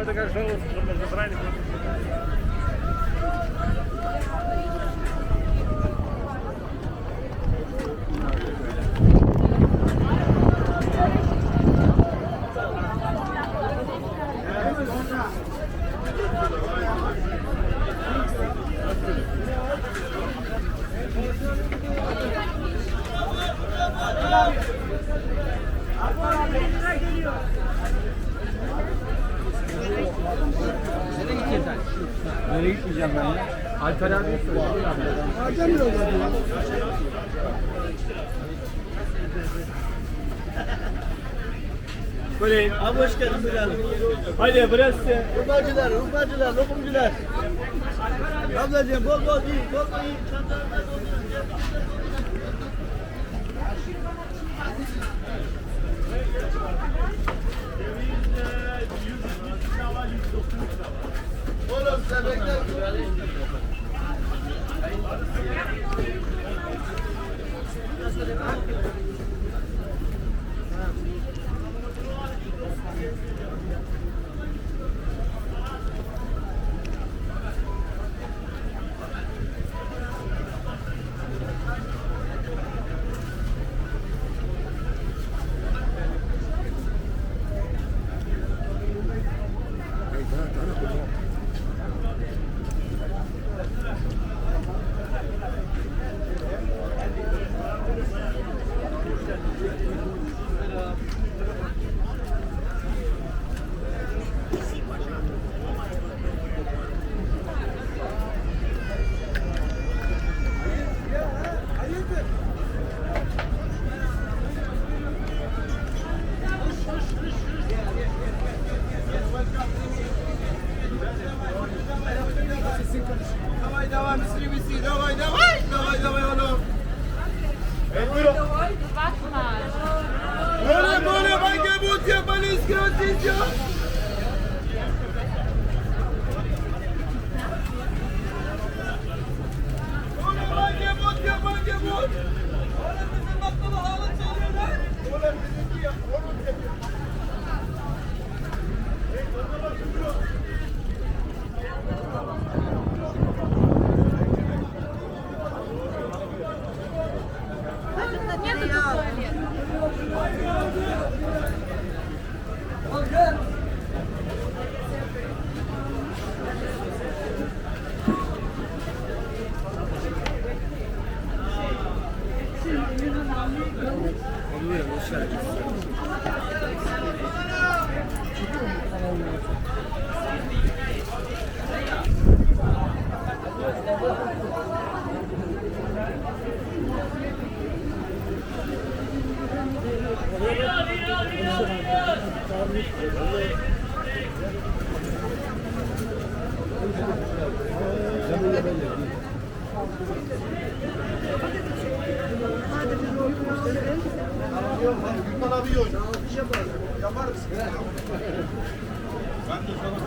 это как же заранее. Nereye gitmeyeceğim ben ya? Alper abiye söyleyeyim. Böyle Abi hoş geldin Bilal. hadi biraz Rumbacılar, lokumcular. Ablacığım bol bol yiyin, bol bol yiyin. Çantalarına doldurun. Oğlum sen bekle. Давай, distributie, давай oğlum. Evet buyurun. Böyle bangemut yapmalıyız gratis ya. Böyle bangemut ya bangemut. Oğlum bizim baklava halı çalıyor lan. Oğlum bizimki ya. Oğlum yapıyor.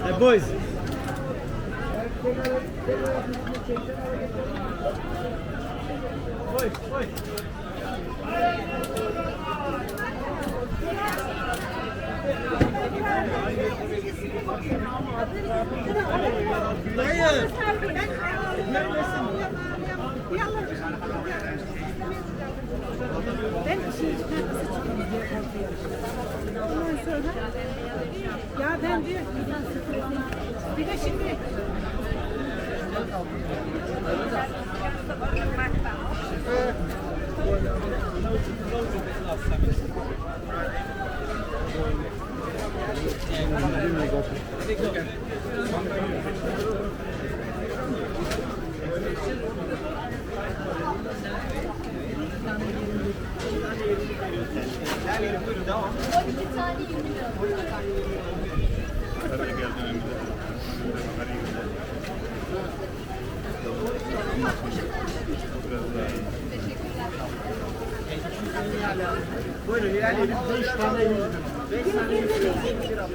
Hey boys. Hayır. Ben işin içine nasıl çıkayım diye korkuyorum. Ondan sonra ya ben diyor bir de şimdi Buyurun ilerleyelim. 5 tane 100 lira. 5 tane 100 lira.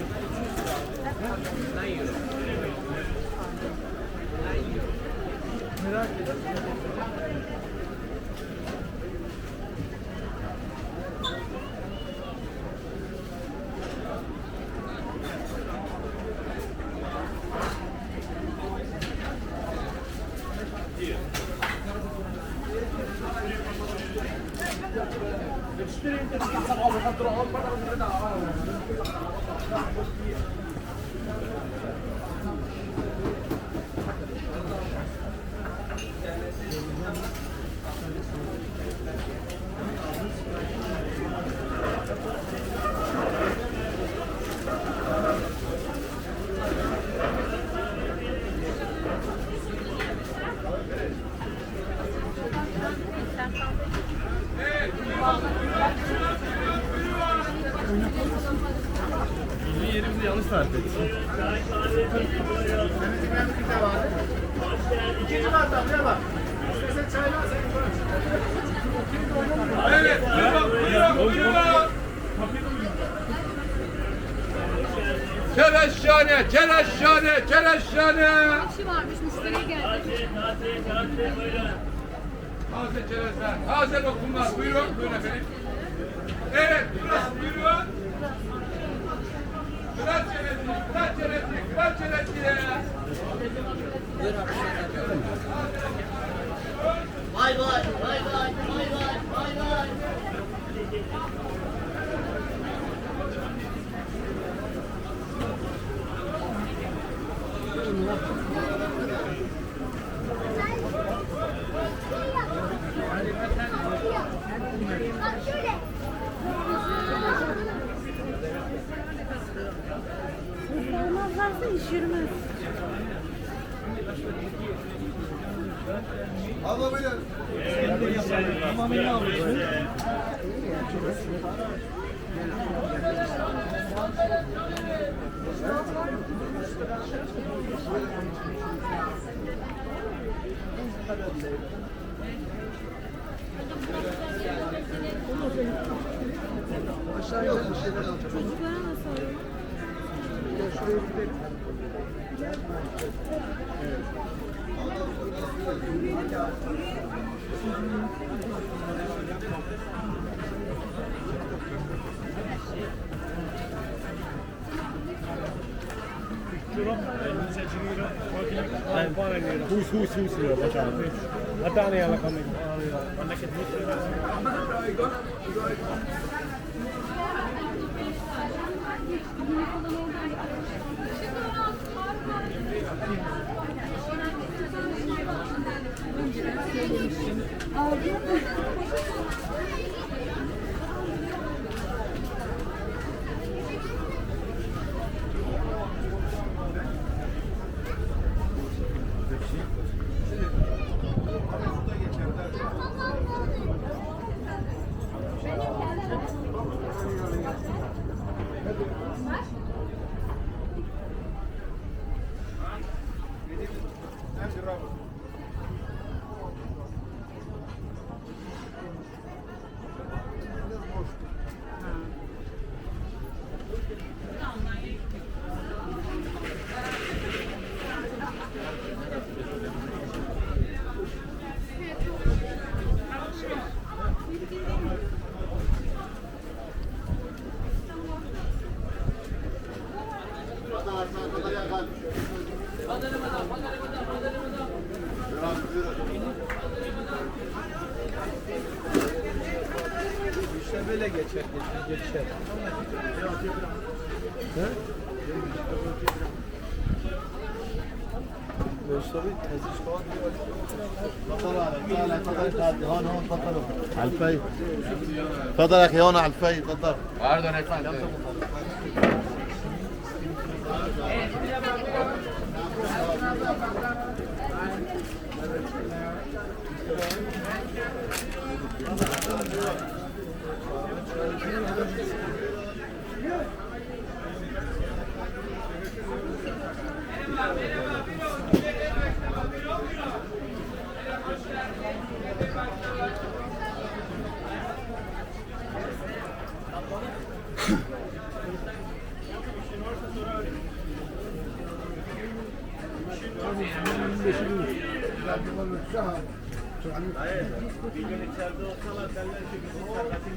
Merak ettim. Yerimizi yanlış tarif ettik. İkinci kartta buraya bak. İstersen çay var sen koy. Evet, buyurun. Kereşhane, kereşhane, kereşhane. İşi varmış, müşteriye geldi. Taze çerezler, taze lokumlar. Buyurun, buyurun efendim. Evet, burası buyurun. Kıraç çerezi, kıraç çerezi, kıraç çerezi. Vay vay, vay vay, vay vay, vay vay. Olmazlarsa iş yürümez. Abla buyurun. Çocuklara nasıl oluyor? Who's here? Watch out. Madani alla coming. İşte böyle geçer. على الفي تفضل يا اخي هون على الفي تفضل Pardon efendim. Bir gün içeride olsalar derler ki bizim sakatin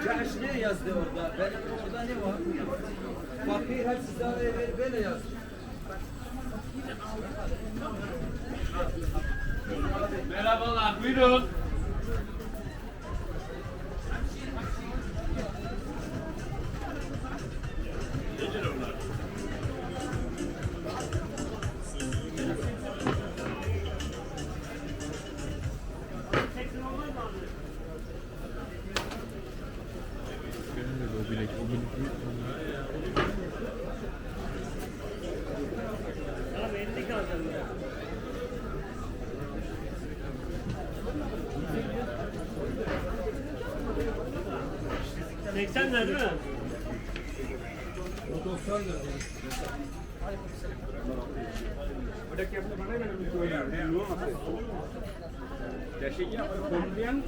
Ya ne yazdı orada? Benim orada ne var? Fakir hep size böyle yazdı. Merhabalar, buyurun. Sen de değil mi? O 90 lira. Buradaki yapıda bana göre bir koyuyor. Ne olmasa. Gerçek ya. Kombiyan.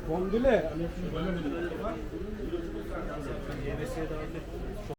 Kombile.